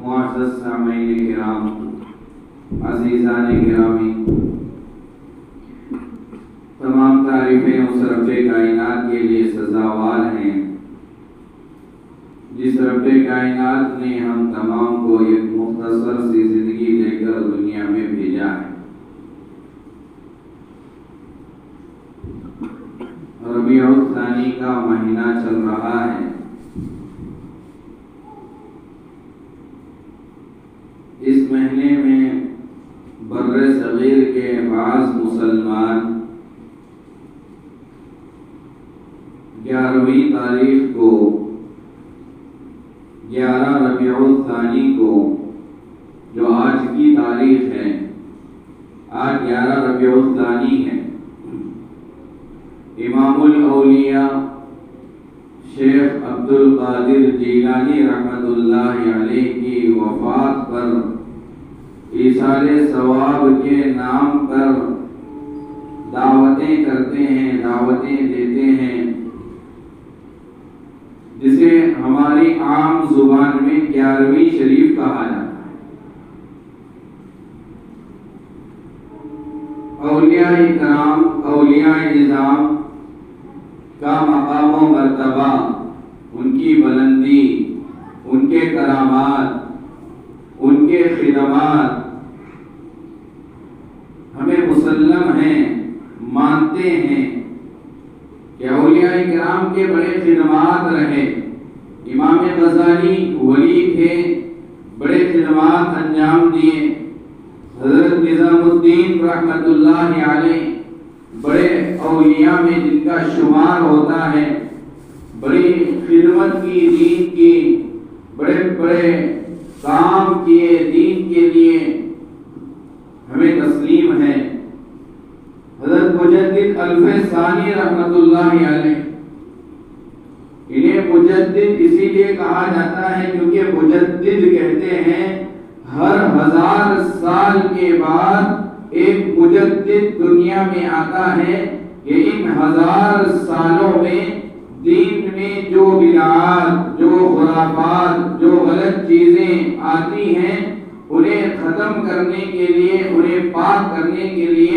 معزز سامعین کرام، عزیزان گرامی، تمام تعریفیں اس رب کائنات کے لیے سزاوار ہیں جس رب کائنات نے ہم تمام کو ایک مختصر سی زندگی دے کر دنیا میں بھیجا ہے۔ ربیع الثانی کا مہینہ چل رہا ہے۔ اس مہینے میں بر صغیر کے بعض مسلمان 11ویں تاریخ کو 11 ربیع الثانی کو، جو آج کی تاریخ ہے، آج 11 ربیع الثانی ہے، امام الاولیاء شیخ عبد القادر جیلانی رحمت اللہ علیہ کی وفات پر ایصال ثواب کے نام پر دعوتیں کرتے ہیں، دعوتیں دیتے ہیں، جسے ہماری عام زبان میں 11ویں شریف کہا جاتا ہے۔ اولیاء کرام، اولیاء نظام کا مقام و مرتبہ، ان کی بلندی، ان کے کرامات، ان کے خدمات ہمیں مسلم ہیں، مانتے ہیں کہ اولیاء کرام کے بڑے خدمات رہے۔ امام غزالی ولی تھے، بڑے خدمات انجام دیے۔ حضرت نظام الدین رحمت اللہ علیہ بڑے اولیاء میں جن کا شمار ہوتا ہے، بڑی خدمت کی، دین کی، بڑے بڑے کام کیے دین کے لیے، ہمیں تسلیم ہے۔ حضرت مجدد الف ثانی رحمت اللہ علیہ، انہیں مجدد اسی لیے کہا جاتا ہے کیونکہ مجدد کہتے ہیں ہر 1000 سال کے بعد ایک مجدد دنیا میں آتا ہے کہ ان 1000 سالوں میں دین میں جو بدعات، جو خرافات، جو غلط چیزیں آتی ہیں، انہیں ختم کرنے کے لیے، انہیں پاک کرنے کے لیے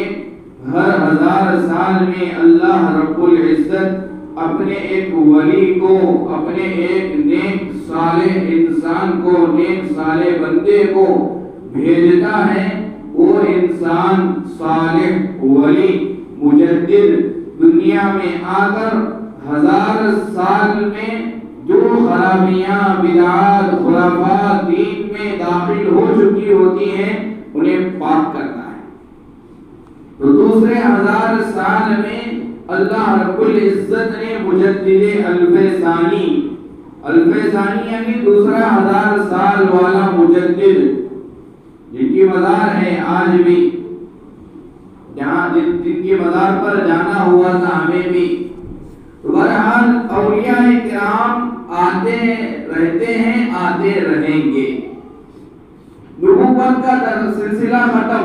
ہر 1000 سال میں اللہ رب العزت اپنے ایک ولی کو، اپنے ایک نیک صالح انسان کو، نیک صالح بندے کو بھیجتا ہے۔ وہ انسان صالح ولی مجدد دنیا میں آ کر 1000 سال میں جو خرابیاں، بدعات، خرافات دین میں داخل ہو چکی ہوتی ہیں، انہیں پاک کرتا ہے۔ تو دوسرے 1000 سال میں اللہ رب العزت نے مجدد الف ثانی یعنی دوسرا 1000 سال والا مجدد، جن کی مزار ہے آج بھی، جہاں جن کی مزار پر جانا ہوا تھا ہمیں بھی۔ تو بہرحال اولیاء کرام آتے رہتے ہیں، آتے رہیں گے۔ نبوت کا سلسلہ ختم،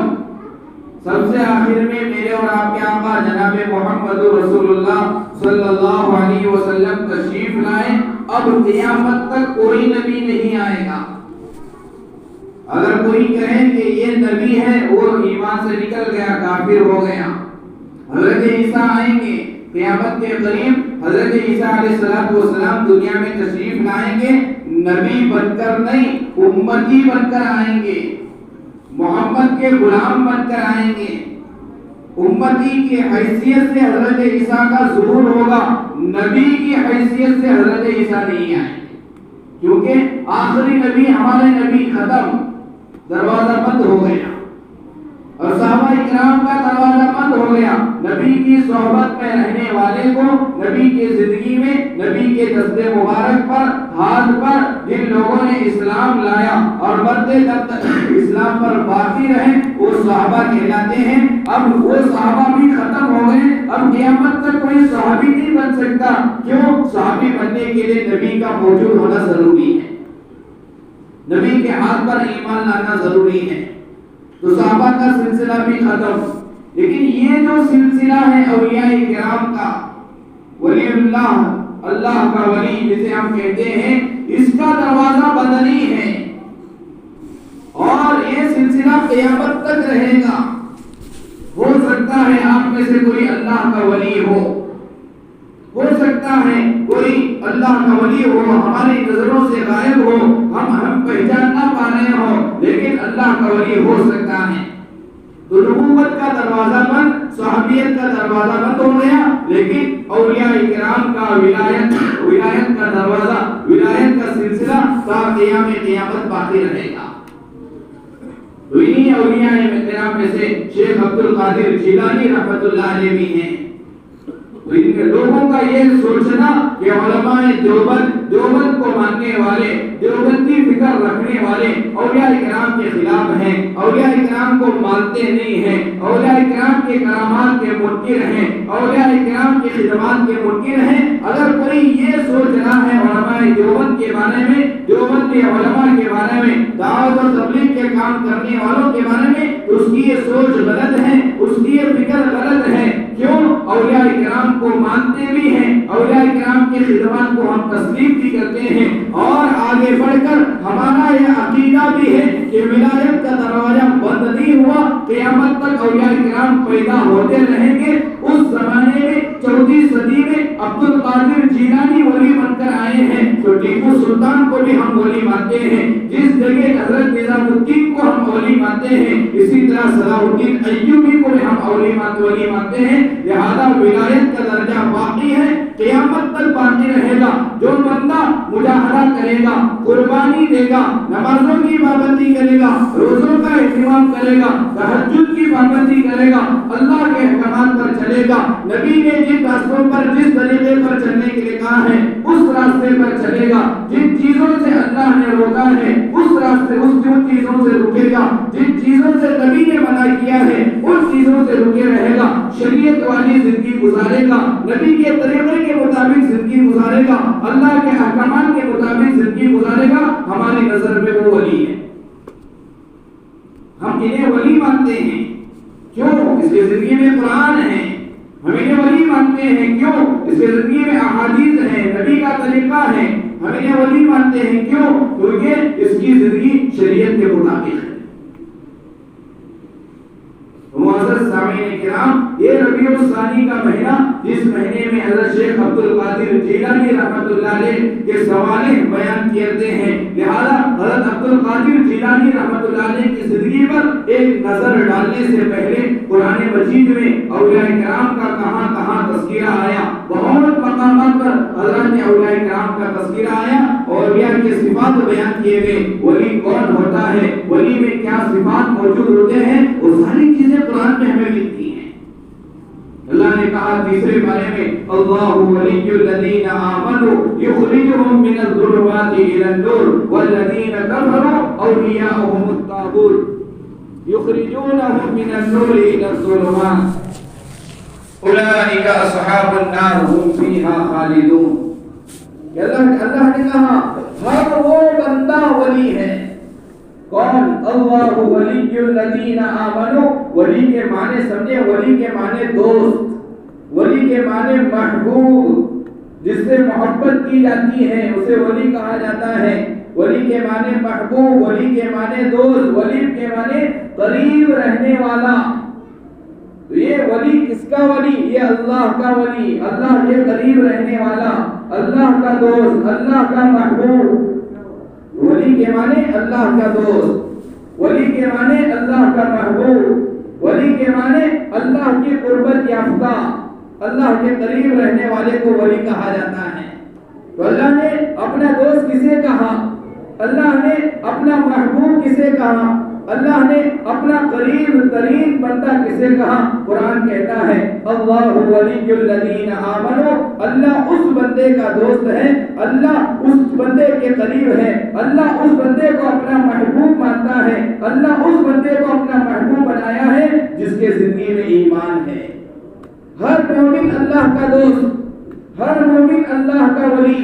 سب سے آخر میں میرے اور آپ کے آقا جناب محمد رسول اللہ صلی اللہ علیہ وسلم تشریف لائے۔ اب قیامت تک کوئی نبی نہیں آئے گا۔ اگر کوئی کہے کہ یہ نبی ہے، وہ ایمان سے نکل گیا، کافر ہو گیا۔ حضرت عیسیٰ آئیں گے قیامت کے قریب، حضرت عیسیٰ علیہ السلام دنیا میں تشریف لائیں گے، نبی بن کر نہیں، امتی بن کر آئیں گے، محمد کے غلام بن کر آئیں گے۔ امتی کی حیثیت سے حضرت عیسیٰ کا ظہور ہوگا، نبی کی حیثیت سے حضرت عیسیٰ نہیں آئیں گے، کیونکہ آخری نبی ہمارے نبی ختم، دروازہ بند ہو گیا، اور صحابہ اکرام کا دروازہ بند ہو گیا۔ نبی کی صحبت میں رہنے والے کو، نبی کی زندگی میں، نبی کے دست مبارک پر، ہاتھ پر جن لوگوں نے اسلام لایا اور مرتے جب تک اسلام پر باقی رہے، وہ صحابہ کہلاتے ہیں۔ اب وہ صحابہ بھی ختم ہو گئے، اب قیامت تک کوئی صحابی نہیں بن سکتا۔ کیوں؟ صحابی بننے کے لیے نبی کا موجود ہونا ضروری ہے، نبی کے ہاتھ پر ایمان لانا ضروری ہے۔ تو صحابہ کا سلسلہ بھی ختم، لیکن یہ جو سلسلہ ہے اولیاء کرام کا، ولی اللہ کا ولی جسے ہم کہتے ہیں، اس کا دروازہ بند نہیں ہے۔ قیامت تک رہے گا۔ ہو سکتا ہے آپ میں سے کوئی اللہ کا ولی ہو سکتا ہے کوئی اللہ کا ولی ہو، ہماری نظروں سے غائب ہو، ہم پہچان نہ پا رہے ہوں، لیکن اللہ کا ولی ہو سکتا ہے۔ تو نبوت کا دروازہ بند، صحابیت کا دروازہ بند ہو گیا، لیکن اولیاء کرام کا ولایت کا دروازہ، ولایت کا سلسلہ تا قیام قیامت باقی رہے گا۔ انہی اولیاء کرام میں سے شیخ عبد القادر جیلانی رحمۃ اللہ علیہ بھی ہیں۔ تو ان لوگوں کا یہ سوچنا کہ علماء دیوبند کو ماننے والے، دیوبندی فکر رکھنے والے اولیاء کرام کے خلاف ہیں، اولیاء کرام کو مانتے نہیں ہیں، اولیاء کرام کے کرامات کے منکر ہیں، اولیاء کرام کی خدمات کے منکر ہیں۔ اگر کوئی یہ سوچ رہا ہے علماء دیوبند کے بارے میں، دیوبندی علماء کے بارے میں، دعوت و تبلیغ کے کام کرنے والوں کے بارے میں، اس کی یہ سوچ غلط ہے، اس کی یہ فکر غلط ہے۔ کیوں؟ اولیاء کرام کو مانتے بھی ہیں، اولیاء کرام کی خدمات کو ہم تسلیم بھی کرتے ہیں، اور آگے بڑھ کر ہمارا یہ عقیدہ بھی ہے کہ ولایت کا دروازہ بند نہیں ہوا، قیامت تک اولیاء کرام پیدا ہوتے رہیں گے۔ اس زمانے میں 14ویں صدی میں عبد القادر جیلانی ولی بن کر آئے ہیں، تو ٹیپو سلطان کو بھی ہم ولی مانتے ہیں، جس جگہ حضرت نظام الدین کو ہم ولی مانتے ہیں، اسی طرح صلاح الدین ایوبی کو بھی ہم ولی مانتے ہیں۔ لہذا ولایت کا درجہ باقی ہے، قیامت تک باقی رہے گا۔ جو بندہ مجاہدہ کرے گا، قربانی دے گا، نمازوں کی پابندی کرے گا، روزوں کا اہتمام کرے گا، تہجد کی پابندی کرے گا، اللہ کے احکامات پر چلے گا، نبی نے جن راستوں پر، جس طریقے پر چلنے کے لیے کہا ہے اس راستے پر چلے گا، جن چیزوں سے اللہ نے روکا ہے اس راستے، اس چیزوں سے رکے گا، جن چیزوں سے نبی نے منع کیا ہے ان چیزوں سے رکے رہے گا، شریعت والی زندگی گزارے گا، نبی کے طریقے کے مطابق زندگی گزارے گا، اللہ کے احکامات کے مطابق زندگی گزارے گا، ہماری نظر میں وہ ولی ہے۔ ہم انہیں ولی مانتے ہیں، کیوں؟ اس کی زندگی میں قرآن ہے۔ ہم انہیں ولی مانتے ہیں، کیوں؟ اس کی زندگی میں احادیث ہیں، نبی کا طریقہ ہے۔ ہم انہیں ولی مانتے ہیں، کیوں؟ کیونکہ اس کی زندگی شریعت کے مطابق ہے۔ معزز سامعین کرام، یہ ربیع الثانی کا مہینہ، جس مہینے میں حضرت شیخ عبد القادر جیلانی رحمۃ اللہ علیہ کے سوالیں بیان کرتے ہیں، لہذا حضرت عبد القادر جیلانی رحمۃ اللہ علیہ کی زندگی پر ایک نظر ڈالنے سے پہلے قرآن مجید میں اولیاء کرام کا کہاں کہاں تذکرہ آیا، بہت مقامات پر حضرت نے اولیاء کرام کا تذکرہ آیا، اولیاء کے صفات بیان کیے گئے، ولی کون ہوتا ہے، ولی میں کیا صفات موجود ہوتے ہیں، وہ ساری چیزیں قرآن میں ہمیں ملتی ہیں۔ اللہ نے کہا تیسرے بارے میں، اللہ ولی الذین آمنوا یخرجهم من الظلمات الى النور والذین کفروا اولیاؤہم الطاغوت یخرجونہم من النور الى الظلمات اولئک اصحاب النار هم فیہا خالدون۔ اللہ نے کہا ہر وہ بندہ ولی ہے۔ کون؟ اللہ ولی الذین آمنوا۔ ولی کے معنی سمجھے، ولی کے معنی دوست، ولی کے معنی محبوب، جس سے محبت کی جاتی ہے اسے ولی کہا جاتا ہے۔ ولی کے معنی محبوب، ولی کے معنی دوست، ولی کے معنی قریب رہنے والا۔ تو یہ ولی کس کا ولی؟ یہ اللہ کا ولی، اللہ کے قریب رہنے والا، اللہ کا دوست، اللہ کا محبوب۔ ولی کے معنی اللہ کا دوست، ولی کے معنی اللہ کا محبوب، ولی کے معنی اللہ کی قربت یافتہ، اللہ کے قریب رہنے والے کو ولی کہا جاتا ہے۔ تو اللہ نے اپنا دوست کسے کہا؟ اللہ نے اپنا محبوب کسے کہا؟ اللہ نے اپنا قریب ترین بندہ کسے کہا؟ قرآن کہتا ہے اللہ ولی الذین آمنوا، اللہ اس بندے کا دوست ہے، اللہ اس بندے کے قریب ہے، اللہ اس بندے کو اپنا محبوب مانتا ہے، اللہ اس بندے کو اپنا محبوب بنایا ہے جس کے زندگی میں ایمان ہے۔ ہر مومن اللہ کا دوست، ہر مومن اللہ کا ولی،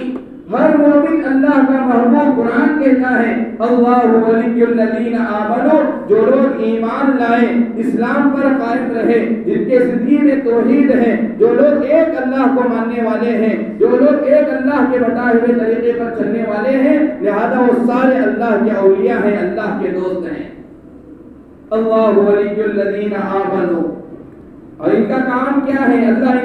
ہر مومن اللہ کا محبوب۔ قرآن کہتا ہے اللہ ولی الذین آمنوا، جو لوگ ایمان لائے، اسلام پر قائم رہے، جن کے زندگی میں توحید ہے، جو لوگ ایک اللہ کو ماننے والے ہیں، جو لوگ ایک اللہ کے بتائے ہوئے طریقے پر چلنے والے ہیں، لہذا وہ سارے اللہ کے اولیاء ہیں، اللہ کے دوست ہیں۔ اللہ ولی الذین آمنوا. اور ان کا کام کیا ہے؟ اللہ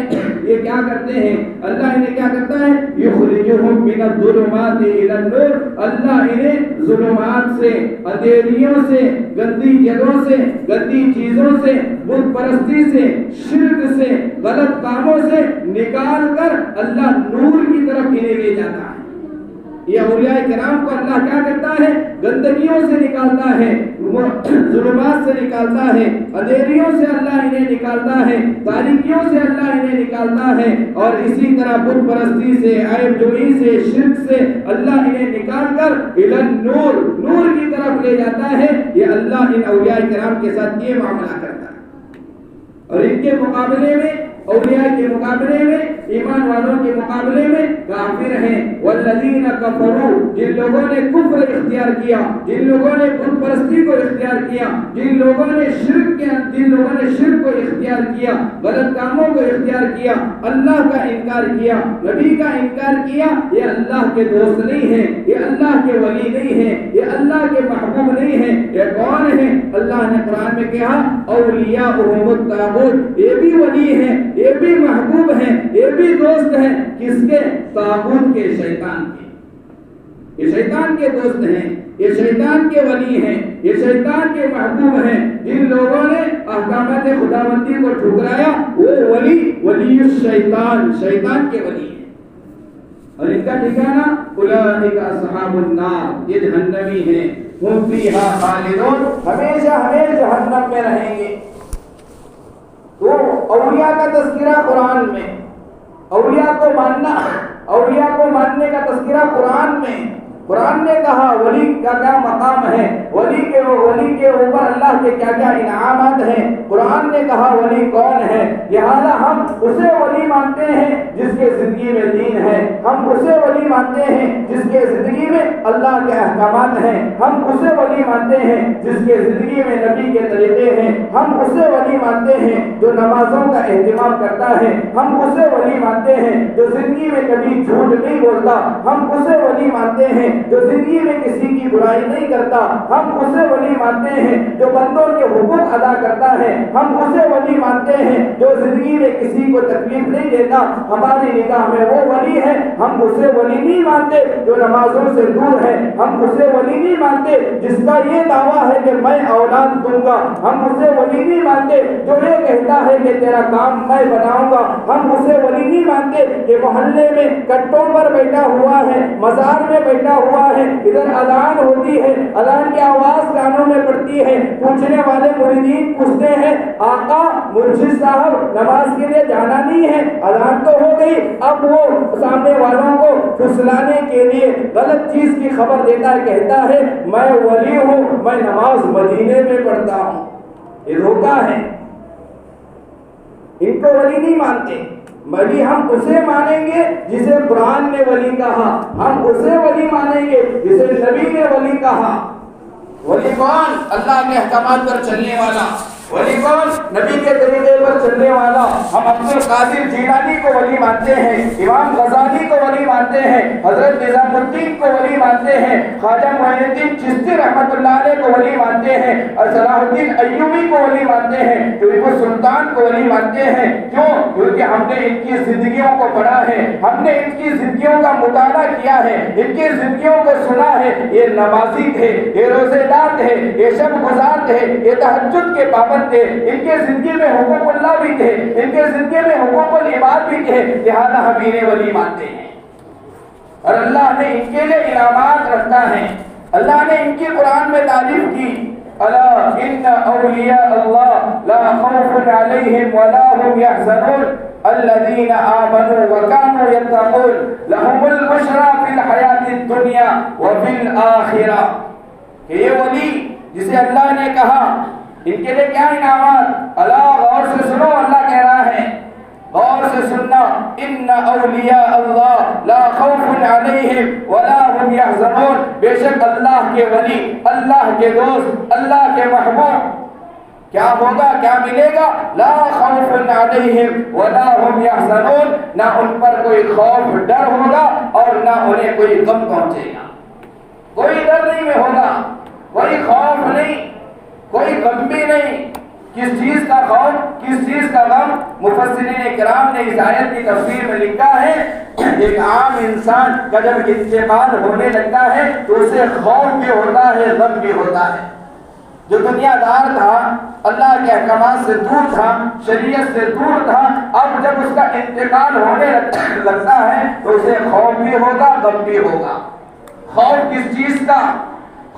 یہ کیا کرتے ہیں؟ اللہ انہیں کیا کرتا ہے؟ یخرجہم من الظلمات الی النور. اللہ انہیں ظلمات سے، اندھیریوں سے، گندی جگہوں سے، گندی چیزوں سے، بت پرستی سے، شرک سے، غلط کاموں سے نکال کر اللہ نور کی طرف انہیں لے جاتا ہے. یہ اولیاء کرام کو اللہ کیا کرتا ہے؟ گندگیوں سے نکالتا ہے، ظلمات سے نکالتا ہے، اندھیریوں سے اللہ انہیں نکالتا ہے، تاریکیوں سے اللہ انہیں نکالتا ہے. اور اسی طرح بت پرستی سے، عیب جوئی سے، شرک سے اللہ انہیں نکال کر الی النور، نور کی طرف لے جاتا ہے. یہ اللہ ان اولیاء کرام کے ساتھ یہ معاملہ کرتا ہے. اور ان کے مقابلے میں، اولیاء کے مقابلے میں، ایمان والوں کے مقابلے میں کافر ہیں. والذین کفروا، جن لوگوں نے کفر اختیار کیا، جن لوگوں نے بت پرستی کو اختیار کیا، جن لوگوں نے شرک کو اختیار کیا، غلط کاموں کو اختیار کیا، اللہ کا انکار کیا، نبی کا انکار کیا، یہ اللہ کے دوست نہیں ہیں، یہ اللہ کے ولی نہیں ہیں، یہ اللہ کے محبوب نہیں ہیں. یہ کون ہیں؟ اللہ نے قرآن میں کہا اولیاءہم الطاغوت. یہ بھی ولی ہیں، یہ بھی محبوب ہیں، یہ بھی دوست ہیں. کس کے؟ طاغوت کے، شیطان کے. یہ شیطان کے دوست ہیں، یہ شیطان کے ولی ہیں، یہ شیطان کے محبوب ہیں. جن لوگوں نے احکامات خداوندی کو ٹھکرایا وہ ولی الشیطان، شیطان کے ولی ہیں. اور ان کا ٹھکانہ اولئک اصحاب النار، یہ جہنمی ہیں. ہم فیہا خالدون، ہمیشہ جہنم میں رہیں گے. تو اولیاء کا تذکرہ قرآن میں، اولیاء کو ماننے کا تذکرہ قرآن میں. قرآن نے کہا ولی کا کیا مقام ہے، ولی کے اوپر اللہ کے کیا کیا انعامات ہیں. قرآن نے کہا ولی کون ہے. لہذا ہم اسے ولی مانتے ہیں جس کے زندگی میں دین ہے. ہم اسے ولی مانتے ہیں جس کے زندگی میں اللہ کے احکامات ہیں. ہم اسے ولی مانتے ہیں جس کے زندگی میں نبی کے طریقے ہیں. ہم اسے ولی مانتے ہیں جو نمازوں کا اہتمام کرتا ہے. ہم اسے ولی مانتے ہیں جو زندگی میں کبھی جھوٹ نہیں بولتا. ہم اسے ولی مانتے ہیں جو زندگی میں کسی کی برائی نہیں کرتا. ہم اسے ولی مانتے ہیں جو بندوں کے حقوق ادا کرتا ہے. ہم اسے ولی مانتے ہیں جو زندگی میں کسی کو تکلیف نہیں دیتا. ہماری نگاہ میں وہ ولی ہے. ہم اسے ولی نہیں مانتے جو نمازوں سے دور ہے. ہم اسے ولی نہیں مانتے جس کا یہ دعویٰ ہے کہ میں اولاد دوں گا. ہم اسے ولی نہیں مانتے جو یہ کہتا ہے کہ تیرا کام میں بناؤں گا. ہم اسے ولی نہیں مانتے کہ محلے میں کٹوں پر بیٹھا ہوا ہے، مزار میں بیٹھا ہوا ہے، ادھر اذان ہوتی ہے، اذان کی آواز کانوں میں پڑتی ہے، پوچھنے والے مریدین پوچھتے ہیں آقا مرشد صاحب نماز کے لیے جانا نہیں ہے، اذان تو ہو گئی. اب وہ سامنے والوں کو پھسلانے کے لیے غلط چیز کی خبر دیتا ہے، کہتا ہے میں ولی ہوں، میں نماز مدینے میں پڑھتا ہوں. یہ دھوکہ ہے. ان کو ولی نہیں مانتے. ولی ہم اسے مانیں گے جسے قرآن نے ولی کہا. ہم اسے ولی مانیں گے جسے نبی نے ولی کہا. ولی کون؟ اللہ کے احکامات پر چلنے والا. ولی کون؟ نبی کے طریقے پر چلنے والا. ہم عبد القادر جیلانی کو ولی مانتے ہیں، امام غزالی کو ولی مانتے ہیں، حضرت نظام الدین کو ولی مانتے ہیں، خواجہ معین الدین چشتی رحمۃ اللہ علیہ کو ولی مانتے ہیں، اور صلاح الدین ایوبی کو ولی مانتے ہیں، ٹیپو سلطان کو ولی مانتے ہیں. کیوں؟ کیونکہ ہم نے ان کی زندگیوں کو پڑھا ہے، ہم نے ان کی زندگیوں کا مطالعہ کیا ہے، ان کی زندگیوں کو سنا ہے. یہ نمازی تھے، یہ روزے دار تھے، یہ شب گزار تھے، یہ تہجد کے پابند تھے. ان کے زندگی میں حقوق اللہ بھی تھے، ان کے زندگی میں حقوق العباد بھی تھے. لہذا ہم انہیں ولی مانتے ہیں. اور اللہ نے ان کے لیے انعامات رکھا ہے. اللہ نے ان کی قرآن میں تعریف کی. الا ان اولیاء اللہ لا خوف علیہم ولا هم يحزنون الذين آمنوا وكانوا يتقون لهم البشرى في الحياة الدنيا وفي الآخرة. کہ یہ ولی جسے اللہ نے کہا ان کے لیے کیا انعامات. اللہ غور سے سنو، اللہ کہہ رہا ہے غور سے سننا. ان اولیاء اللہ لا خوف علیہم ولا هم يحزنون. بے شک اللہ کے ولی، اللہ کے دوست، اللہ کے محبوب کیا ہوگا، کیا ملے گا؟ لا خوف علیہم ولا هم يحزنون. نہ ان پر کوئی خوف ڈر ہوگا اور نہ انہیں کوئی غم پہنچے گا. کوئی ڈر نہیں میں ہوگا، کوئی خوف نہیں، کوئی غم بھی کس چیز کا خوف، کس چیز کا غم؟ مفسرین کرام نے اس آیت کی تفسیر میں لکھا ہے ایک عام انسان کا جب انتقال ہونے لگتا ہے تو اسے خوف بھی ہوتا ہے، غم بھی ہوتا ہے۔ جو دنیا دار تھا، اللہ کے احکامات سے دور تھا، شریعت سے دور تھا، اب جب اس کا انتقال ہونے لگتا ہے تو اسے خوف بھی ہوگا، غم بھی ہوگا۔ خوف کس چیز کا؟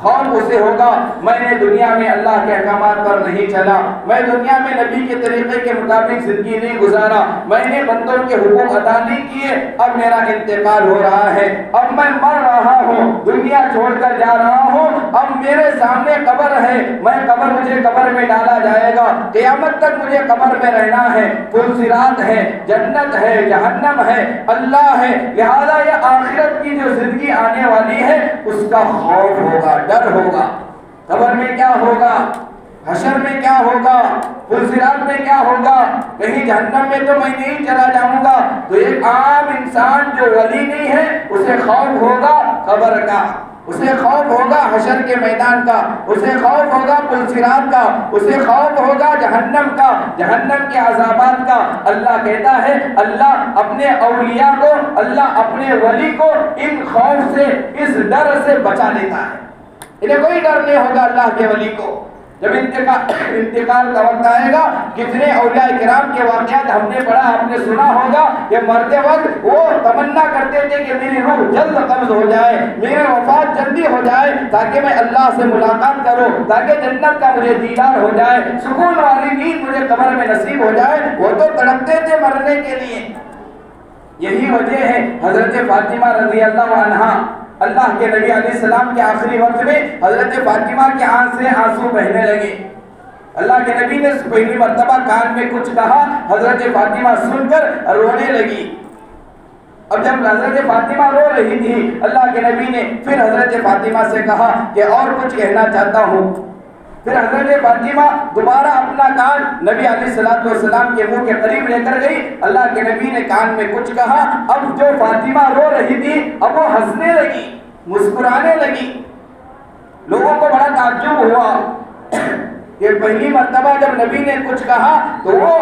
خوف اسے ہوگا میں نے دنیا میں اللہ کے احکامات پر نہیں چلا، میں دنیا میں نبی کے طریقے کے مطابق زندگی نہیں گزارا، میں نے بندوں کے حقوق ادا نہیں کیے، اب میرا انتقال ہو رہا ہے، اب میں مر رہا ہوں، دنیا چھوڑ کر جا رہا ہوں، اب میرے سامنے قبر ہے، مجھے قبر میں ڈالا جائے گا، قیامت تک مجھے قبر میں رہنا ہے، پل صراط ہے، جنت ہے، جہنم ہے، اللہ ہے، لہذا یہ آخرت کی جو زندگی آنے والی ہے اس کا خوف ہوگا، ڈر ہوگا۔ قبر میں کیا ہوگا، حشر میں کیا ہوگا، پل صراط میں کیا ہوگا، کہیں جہنم میں تو میں نہیں چلا جاؤں گا۔ تو ایک عام انسان جو ولی نہیں ہے اسے خوف ہوگا قبر کا، اسے خوف ہوگا حشر کے میدان کا، اسے خوف ہوگا پل صراط کا، اسے خوف ہوگا جہنم کا، جہنم کے عذابات کا۔ اللہ کہتا ہے اللہ اپنے اولیاء کو، اللہ اپنے ولی کو ان خوف سے، اس ڈر سے بچا لیتا ہے۔ انہیں کوئی ڈر نہیں ہوگا اللہ کے ولی کو۔ جب انتقال کا وقت آئے گا، کتنے اولیاء کرام کے واقعات ہم نے پڑھا، آپ نے سنا ہوگا کہ مرتے وقت وہ تمنا کرتے تھے کہ میری روح جلد قبض ہو جائے، میرے وفات جلدی ہو جائے تاکہ میں اللہ سے ملاقات کروں، تاکہ جنت کا مجھے دیدار ہو جائے، سکون والی نیند مجھے قبر میں نصیب ہو جائے۔ وہ تو تڑپتے تھے مرنے کے لیے۔ یہی وجہ ہے حضرت فاطمہ رضی اللہ عنہا، اللہ کے نبی علیہ السلام کے آخری وقت میں حضرت فاطمہ کے آنکھ سے آنسو بہنے لگے۔ اللہ کے نبی نے پہلی مرتبہ کان میں کچھ کہا، حضرت فاطمہ سن کر رونے لگی۔ اب جب حضرت فاطمہ رو رہی تھی، اللہ کے نبی نے پھر حضرت فاطمہ سے کہا کہ اور کچھ کہنا چاہتا ہوں۔ پھر حضرت فاطمہ دوبارہ اپنا کان نبی علیہ السلام کے منہ کے قریب لے کر گئی۔ اللہ کے نبی نے کان میں کچھ کہا۔ اب جو فاطمہ رو رہی تھی اب وہ ہنسنے لگی، مسکرانے لگی۔ لوگوں کو بڑا تعجب ہوا کہ پہلی مرتبہ جب نبی نے کچھ کہا تو وہ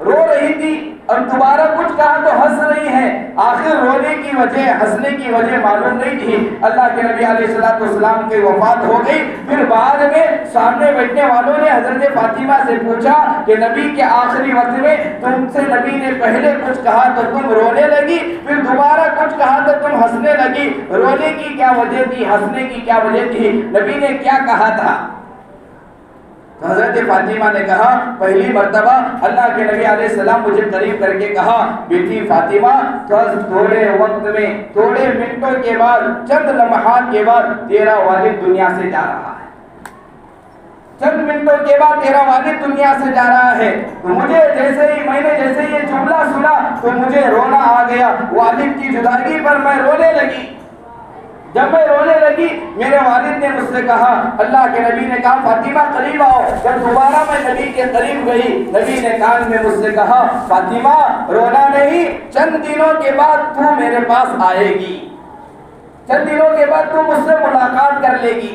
رو رہی تھی، اور دوبارہ کچھ کہا تو ہنس رہی ہے۔ آخر رونے کی وجہ، ہنسنے کی وجہ معلوم نہیں تھی۔ اللہ کے نبی علیہ السلام کی وفات ہو گئی۔ پھر بعد میں سامنے بیٹھنے والوں نے حضرت فاطمہ سے پوچھا کہ نبی کے آخری وقت میں تم سے نبی نے پہلے کچھ کہا تو تم رونے لگی، پھر دوبارہ کچھ کہا تو تم ہنسنے لگی، رونے کی کیا وجہ تھی، ہنسنے کی کیا وجہ تھی، نبی نے کیا کہا تھا؟ تو حضرت فاطمہ نے کہا پہلی مرتبہ اللہ کے نبی علیہ السلام مجھے قریب کر کے کہا بیٹی فاطمہ تھوڑے وقت میں، تھوڑے منٹوں کے بعد، چند لمحات کے بعد تیرا والد دنیا سے جا رہا ہے، چند منٹوں کے بعد تیرا والد دنیا سے جا رہا ہے۔ تو مجھے میں نے جیسے یہ جملہ سنا تو مجھے رونا آ گیا، والد کی جدائی پر میں رونے لگی۔ جب میں رونے لگی میرے والد نے مجھ سے کہا، اللہ کے نبی نے کہا فاطمہ قریب آؤ۔ جب دوبارہ میں نبی کے قریب گئی، نبی نے کان میں مجھ سے کہا فاطمہ رونا نہیں، چند دنوں کے بعد تو میرے پاس آئے گی، چند دنوں کے بعد تو مجھ سے ملاقات کر لے گی۔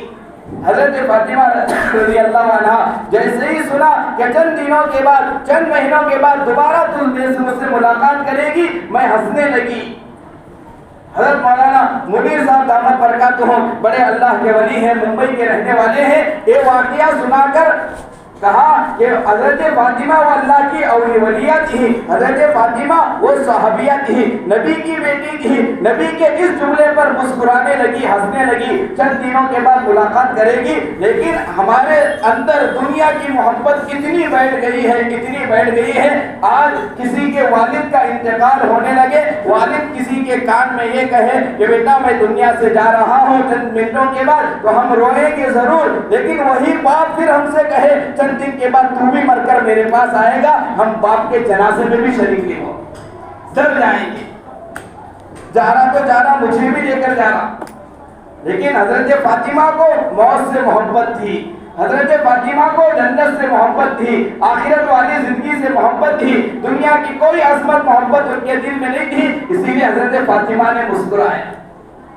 حضرت فاطمہ رضی اللہ عنہا جیسے ہی سنا کہ چند دنوں کے بعد، چند مہینوں کے بعد دوبارہ تو مجھ سے ملاقات کرے گی، میں ہنسنے لگی۔ حضرت مولانا منیر صاحب دامت برکاتہم بڑے اللہ کے ولی ہیں، ممبئی کے رہنے والے ہیں، یہ واقعہ سنا کر کہا کہ حضرت فاطمہ وہ اللہ کی اولی ولیہ تھی، حضرت فاطمہ وہ صحابیہ تھی، نبی کی بیٹی تھی۔ نبی کے اس جملے پر مسکرانے لگی، ہنسنے لگی، چند دنوں کے بعد ملاقات کرے گی۔ لیکن ہمارے اندر دنیا کی محبت کتنی بیٹھ گئی ہے، کتنی بیٹھ گئی ہے۔ آج کسی کے والد کا انتقال ہونے لگے، والد کسی کے کان میں یہ کہے کہ بیٹا میں دنیا سے جا رہا ہوں چند منٹوں کے بعد، تو ہم روئیں گے ضرور، لیکن وہی باپ پھر ہم سے کہے چند دن کے بعد تو بھی مر کر میرے پاس آئے گا، ہم باپ کے جنازے میں بھی شریک نہیں ہو، ڈر جائیں گے۔ جا رہا تو جا رہا، مجھے بھی لے کر جا رہا۔ لیکن حضرت فاطمہ کو موت سے محبت تھی، حضرت فاطمہ کو جنت سے محبت تھی، آخرت والی زندگی سے محبت تھی، دنیا کی کوئی عظمت محبت ان کے دل میں نہیں تھی، اسی لیے حضرت فاطمہ نے مسکرایا۔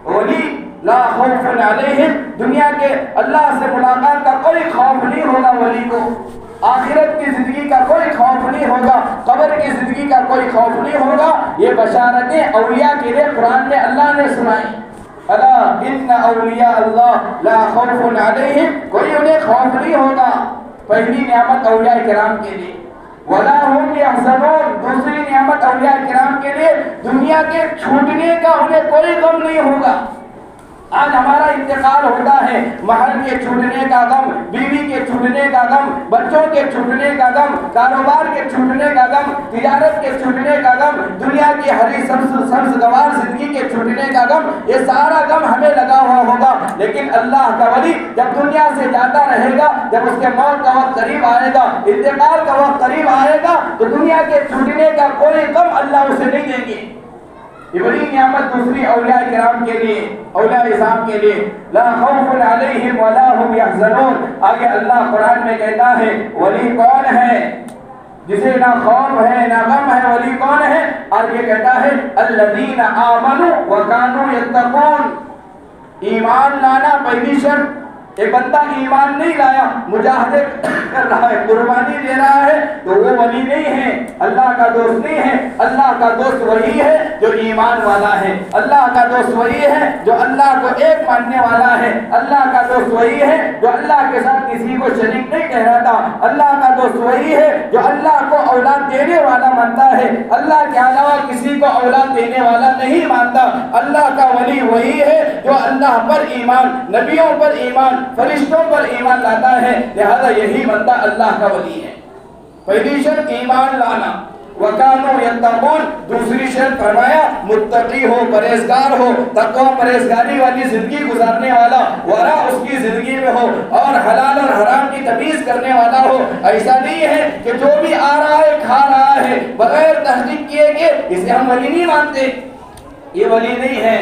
اولی لا خوف علیہم، دنیا کے اللہ سے ملاقات کا کوئی خوف نہیں ہوگا ولی کو، آخرت کی زندگی کا کوئی خوف نہیں ہوگا، قبر کی زندگی کا کوئی خوف نہیں ہوگا۔ یہ بشارتیں اولیاء کے لیے قرآن میں اللہ نے سنائی۔ الا ان اولیاء اللہ لا خوف علیہم، کوئی انہیں خوف نہیں ہوگا، پہلی نعمت اولیاء کرام کے لیے۔ ولا هم يحزنون، دوسری نعمت اولیاء کرام کے لیے دنیا کے چھوٹنے کا انہیں کوئی غم نہیں ہوگا۔ آج ہمارا انتقال ہوتا ہے، محل کے چھوٹنے کا غم، بیوی کے چھوٹنے کا غم، بچوں کے چھوٹنے کا غم، کاروبار کے چھوٹنے کا غم، تجارت کے چھوٹنے کا غم، دنیا کی ہری سبزگوار زندگی کے چھوٹنے کا غم، یہ سارا غم ہمیں لگا ہوا ہوگا۔ لیکن اللہ کا ولی جب دنیا سے جاتا رہے گا، جب اس کے موت کا وقت قریب آئے گا، انتقال کا وقت قریب آئے گا، تو دنیا کے چھوٹنے کا کوئی غم اللہ اسے نہیں دیں گے۔ یہ بڑی نعمت دوسری اولیاء کرام کے لیے، اولیاء اعظام کے لیے۔ لا خوف علیہم ولا هم يحزنون، آگے اللہ قرآن میں کہتا ہے ولی کون ہے جسے نہ خوف ہے نہ غم ہے، ولی کون ہے؟ آگے کہتا ہے الذین آمنوا وکانوا یتقون، ایمان لانا پہلی شرط۔ ایک بندہ ایمان نہیں لایا، مجاہدے کر رہا ہے، قربانی دے رہا ہے، تو وہ ولی نہیں ہے، اللہ کا دوست نہیں ہے۔ اللہ کا دوست وہی ہے جو ایمان والا ہے، اللہ کا دوست وہی ہے جو اللہ کو ایک ماننے والا ہے، اللہ کا دوست وہی ہے جو اللہ کے ساتھ کسی کو شریک نہیں ٹھہراتا، اللہ کا دوست وہی ہے جو اللہ کو اولاد دینے والا مانتا ہے، اللہ کے علاوہ کسی کو اولاد دینے والا نہیں مانتا۔ اللہ کا ولی وہی ہے جو اللہ پر ایمان، نبیوں پر ایمان، فرشتوں پر ایمان لاتا ہے، لہذا یہی بندہ اللہ کا ولی ہے۔ پہلی شرط ایمان لانا، وَكَانُوا يَتَّقُونَ، دوسری شرط فرمایا متقی ہو، پرہیزگار ہو، تقوی پرہیزگاری والی زندگی گزارنے والا، ورع اس کی زندگی میں ہو، اور حلال اور حرام کی تمیز کرنے والا ہو۔ ایسا نہیں ہے کہ جو بھی آ رہا ہے کھا رہا ہے بغیر تحقیق کیے کہ اسے ہم ولی نہیں مانتے، یہ ولی نہیں ہے۔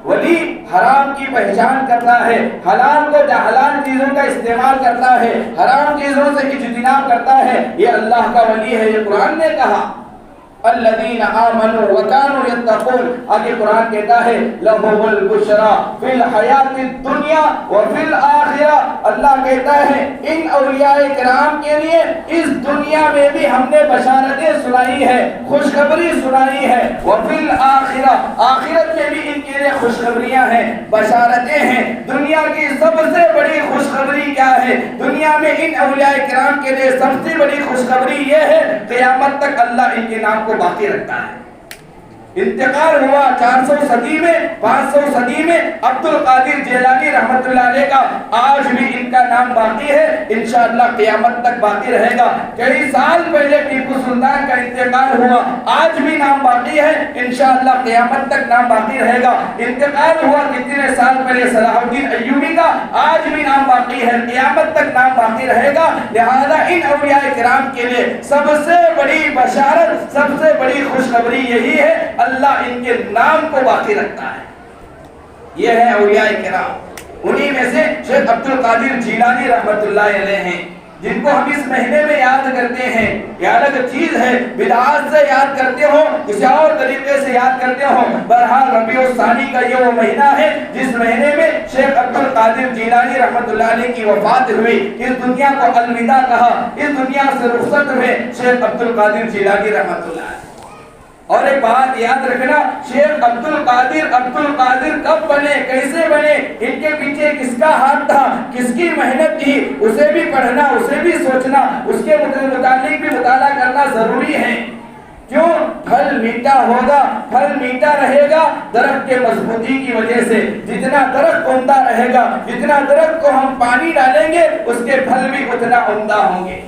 ولی حرام کی پہچان کرتا ہے، حلال کو حلال چیزوں کا استعمال کرتا ہے، حرام چیزوں سے اجتناب کرتا ہے، یہ اللہ کا ولی ہے۔ یہ قرآن نے کہا الذین آمنوا وکانوا یتقون، آگے قرآن کہتا ہے لہم البشری فی الحیات الدنیا وفی الآخرہ، اللہ کہتا ہے ان اولیاء کرام کے لیے اس دنیا میں بھی ہم نے بشارتیں سنائی ہے، خوشخبری سنائی ہے، وفی الآخرہ، آخرت میں بھی ان کے لیے خوشخبریاں ہیں، بشارتیں ہیں۔ دنیا کی سب سے بڑی خوشخبری کیا ہے؟ دنیا میں ان اولیاء کرام کے لیے سب سے بڑی خوشخبری یہ ہے قیامت تک اللہ ان کے نام کو باقی رکھتا ہے۔ انتقال ہوا 400 صدی میں، 500 صدی میں عبد القادر جیلانی رحمت اللہ علیہ کا، آج بھی ان کا نام باقی ہے، انشاءاللہ قیامت تک باقی رہے گا۔ کئی سال پہلے ٹیپو سلطان کا انتقال ہوا، آج بھی نام باقی ہے، انشاءاللہ قیامت تک نام باقی رہے گا۔ انتقال ہوا کتنے سال پہلے صلاح الدین ایوبی کا، آج بھی نام باقی ہے، قیامت تک نام باقی رہے گا۔ لہذا ان اولیاء کرام کے لیے سب سے بڑی بشارت، سب سے بڑی خوشخبری یہی ہے اللہ ان کے نام کو باقی رکھتا ہے۔ یہ ہے اولیاء کرام، انہی میں سے شیخ عبد القادر جیلانی رحمت اللہ علیہ ہیں، جن کو ہم اس مہینے میں یاد کرتے ہیں۔ یہ الگ چیز ہے، بدعات سے یاد کرتے ہو، کسی اور طریقے سے یاد کرتے ہو، بہرحال ربیع الثانی کا یہ وہ مہینہ ہے جس مہینے میں شیخ عبد القادر جیلانی رحمت اللہ علیہ کی وفات ہوئی، اس دنیا کو الوداع کہا، اس دنیا سے رخصت ہوئے شیخ عبد القادر جیلانی رحمت اللہ علیہ۔ اور ایک بات یاد رکھنا، شیخ عبد القادر کب بنے، کیسے بنے، ان کے پیچھے کس کا ہاتھ تھا، کس کی محنت تھی، اسے بھی پڑھنا، اسے بھی سوچنا، اس کے متعلق بھی مطالعہ کرنا ضروری ہے۔ کیوں؟ پھل میٹھا ہوگا، پھل میٹھا رہے گا درخت کے مضبوطی کی وجہ سے۔ جتنا درخت عمدہ رہے گا، جتنا درخت کو ہم پانی ڈالیں گے، اس کے پھل بھی اتنا عمدہ ہوں گے۔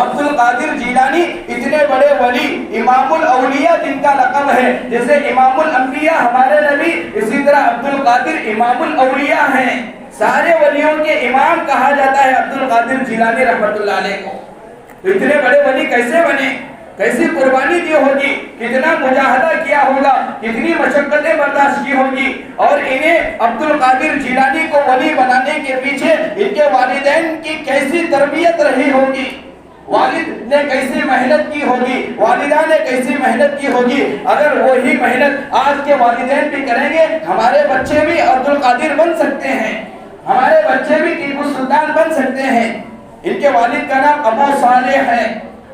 عبد القادر جیلانی اتنے بڑے ولی، امام الاولیاء جن کا لقب ہے، جیسے امام الانبیاء ہمارے نبی، اسی طرح عبد القادر امام الاولیاء ہیں، سارے ولیوں کے امام کہا جاتا ہے عبد القادر جیلانی رحمت اللہ علیہ کو۔ تو اتنے بڑے ولی کیسے بنے، کیسی قربانی دی ہوگی، کتنا مجاہدہ کیا ہوگا، کتنی مشقتیں برداشت کی ہوگی، اور انہیں عبد القادر جیلانی کو ولی بنانے کے پیچھے ان کے والدین کی کیسی تربیت رہی ہوگی۔ والد نے کیسی محنت کی ہوگی، والدہ نے کیسی محنت کی ہوگی. اگر وہی محنت آج کے والدین بھی کریں گے، ہمارے بچے بھی عبد القادر بن سکتے ہیں، ہمارے بچے بھی ٹیپو سلطان بن سکتے ہیں. ان کے والد کا نام ابو صالح ہے،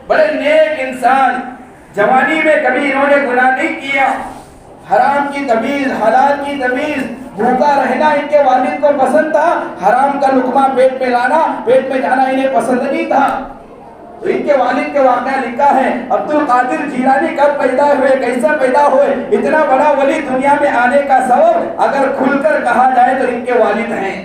بڑے نیک انسان. جوانی میں کبھی انہوں نے گناہ نہیں کیا. حرام کی تمیز، حلال کی تمیز، بھوکا رہنا ان کے والد کو پسند تھا. حرام کا لقمہ پیٹ میں لانا، پیٹ میں جانا انہیں پسند نہیں تھا. تو ان کے والد کے واقعہ لکھا ہے. عبد القادر جیلانی کب پیدا ہوئے، کیسا پیدا ہوئے؟ اتنا بڑا ولی دنیا میں آنے کا سبب اگر کھل کر کہا جائے تو ان کے والد ہیں.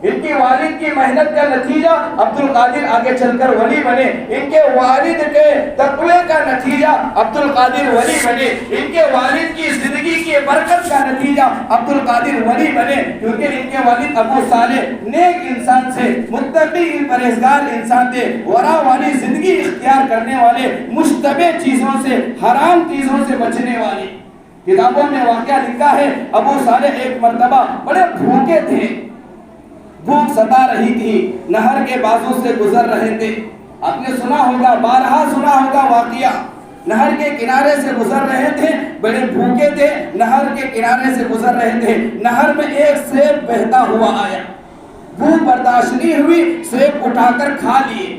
ان کی والد کی محنت کا نتیجہ عبد القادر آگے چل کر ولی بنے. ان کے والد کے تقوی کا نتیجہ عبد القادر ولی بنے. ان کے والد کی زندگی کی برکت کا نتیجہ عبد القادر ولی بنے. کیونکہ ان کے والد ابو صالح نیک انسان سے، متقی پرہیزگار انسان تھے، ورا والی زندگی اختیار کرنے والے، مشتبہ چیزوں سے، حرام چیزوں سے بچنے والے. کتابوں میں واقعہ لکھا ہے ابو صالح ایک مرتبہ بڑے بھوکے تھے، بھوک ستا رہی تھی، نہر کے بازو سے گزر رہے تھے. آپ نے سنا ہوگا، بارہا سنا ہوگا واقعہ. نہر کے کنارے سے گزر رہے تھے، بڑے بھوکے تھے، نہر کے کنارے سے گزر رہے تھے. نہر میں ایک سیب بہتا ہوا آیا، بھوک برداشت نہیں ہوئی، سیب اٹھا کر کھا لیے.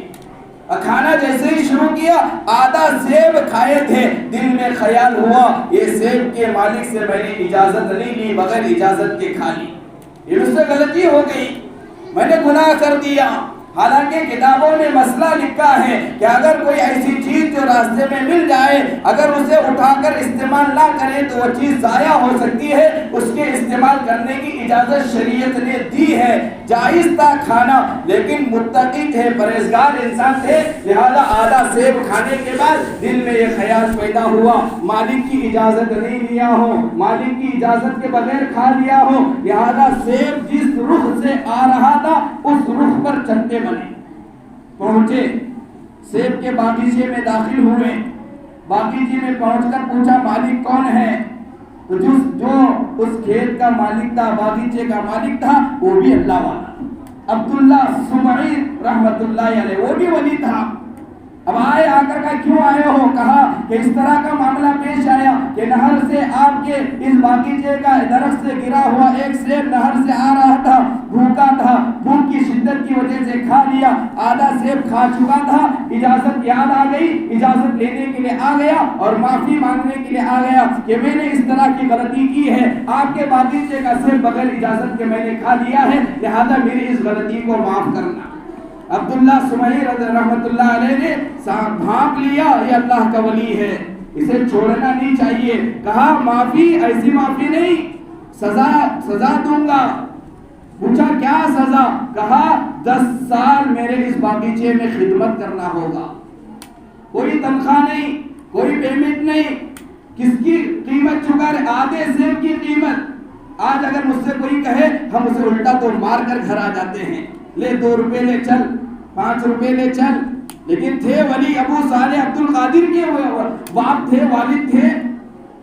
کھانا جیسے ہی شروع کیا، آدھا سیب کھائے تھے، دل میں خیال ہوا یہ سیب کے مالک سے میں نے اجازت نہیں لی، بغیر اجازت کے کھا لی. یہ مجھ سے غلطی ہو گئی، میں نے گناہ کر دیا. حالانکہ کتابوں میں مسئلہ لکھا ہے کہ اگر کوئی ایسی چیز جو راستے میں مل جائے، اگر اسے اٹھا کر استعمال نہ کریں تو وہ چیز ضائع ہو سکتی ہے. اس کے استعمال کرنے کی اجازت شریعت نے دی ہے. جائز تھا کھانا، لیکن متقی تھے، پرہیزگار انسان تھے، لہذا آدھا سیب کھانے کے بعد دل میں یہ خیال پیدا ہوا مالک کی اجازت نہیں لیا ہو، مالک کی اجازت کے بغیر کھا لیا ہو. لہذا سیب جس رخ سے آ رہا تھا اس رخ پر چلتے بنے. پہنچے، سیب کے باغیچے میں داخل ہوئے. باغیچے میں پہنچ کر پوچھا مالک کون ہے؟ تو جو اس کھیت کا مالک تھا، باغیچے کا مالک تھا، وہ بھی اللہ والا عبداللہ سمعی رحمت اللہ علیہ، وہ بھی ولی تھا. اب آئے، آ کر کہا کیوں آئے ہو؟ کہا کہ اس طرح کا معاملہ پیش آیا کہ نہر سے آپ کے اس باغیچے کا درخت سے گرا ہوا ایک سیب نہر سے آ رہا تھا، بھوکا تھا، بھوک کی شدت کی وجہ سے کھا لیا، آدھا سیب کھا چکا تھا. اجازت یاد آ گئی، اجازت لینے کے لیے آ گیا اور معافی مانگنے کے لیے آ گیا کہ میں نے اس طرح کی غلطی کی ہے، آپ کے باغیچے کا سیب بغیر اجازت کے میں نے کھا لیا ہے، لہذا میری اس غلطی کو معاف کرنا. عبداللہ سمعی رحمت اللہ علیہ نے بھانپ لیا یہ اللہ کا ولی ہے، اسے چھوڑنا نہیں چاہیے. کہا معافی، ایسی معافی نہیں، سزا دوں گا. پوچھا کیا سزا؟ کہا 10 سال میرے اس باغیچے میں خدمت کرنا ہوگا. کوئی تنخواہ نہیں، کوئی پیمنٹ نہیں. کس کی قیمت چکا رہے؟ آدھے سیب کی قیمت. آج اگر مجھ سے کوئی کہے ہم اسے الٹا تو مار کر گھر آ جاتے ہیں، لے 2 روپے لے چل، 5 روپے لے چل. لیکن تھے ولی ابو صالح عبد القادر کے باپ تھے، والد تھے.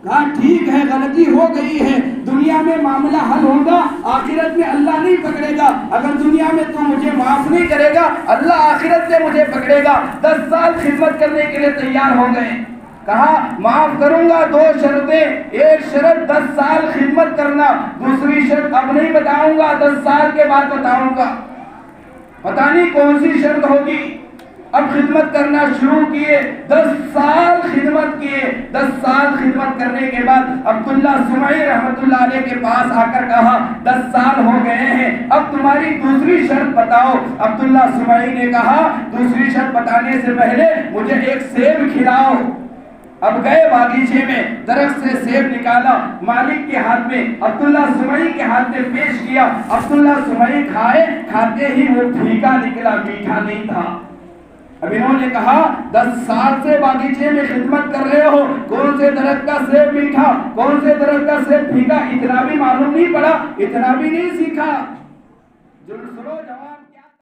کہا ٹھیک ہے، غلطی ہو گئی ہے، دنیا میں معاملہ حل ہوگا، آخرت میں اللہ نہیں پکڑے گا. اگر دنیا میں تو مجھے معاف نہیں کرے گا، اللہ آخرت میں مجھے پکڑے گا. 10 سال خدمت کرنے کے لیے تیار ہو گئے. کہا معاف کروں گا 2 شرطیں. ایک شرط 10 سال خدمت کرنا، دوسری شرط اب نہیں بتاؤں گا، 10 سال کے بعد بتاؤں گا. پتہ نہیں کون سی شرط ہوگی. اب خدمت کرنا شروع کیے، 10 سال خدمت کیے. 10 سال خدمت کرنے کے بعد عبداللہ سمعی رحمت اللہ علیہ کے پاس آ کر کہا 10 سال ہو گئے ہیں، اب تمہاری دوسری شرط بتاؤ. عبداللہ سمعی نے کہا دوسری شرط بتانے سے پہلے مجھے ایک سیب کھلاؤ. اب گئے باغیچے میں، درخت سے سیب نکالا، مالک کے ہاتھ میں، عبداللہ سمعی کے ہاتھ میں پیش کیا. عبداللہ سمعی کھائے، کھاتے ہی وہ پھیکا نکلا، میٹھا نہیں تھا. اب انہوں نے کہا 10 سال سے باغیچے میں خدمت کر رہے ہو، کون سے درخت کا سیب میٹھا، کون سے درخت کا سیب پھیکا، اتنا بھی معلوم نہیں پڑا، اتنا بھی نہیں سیکھا. جو سنو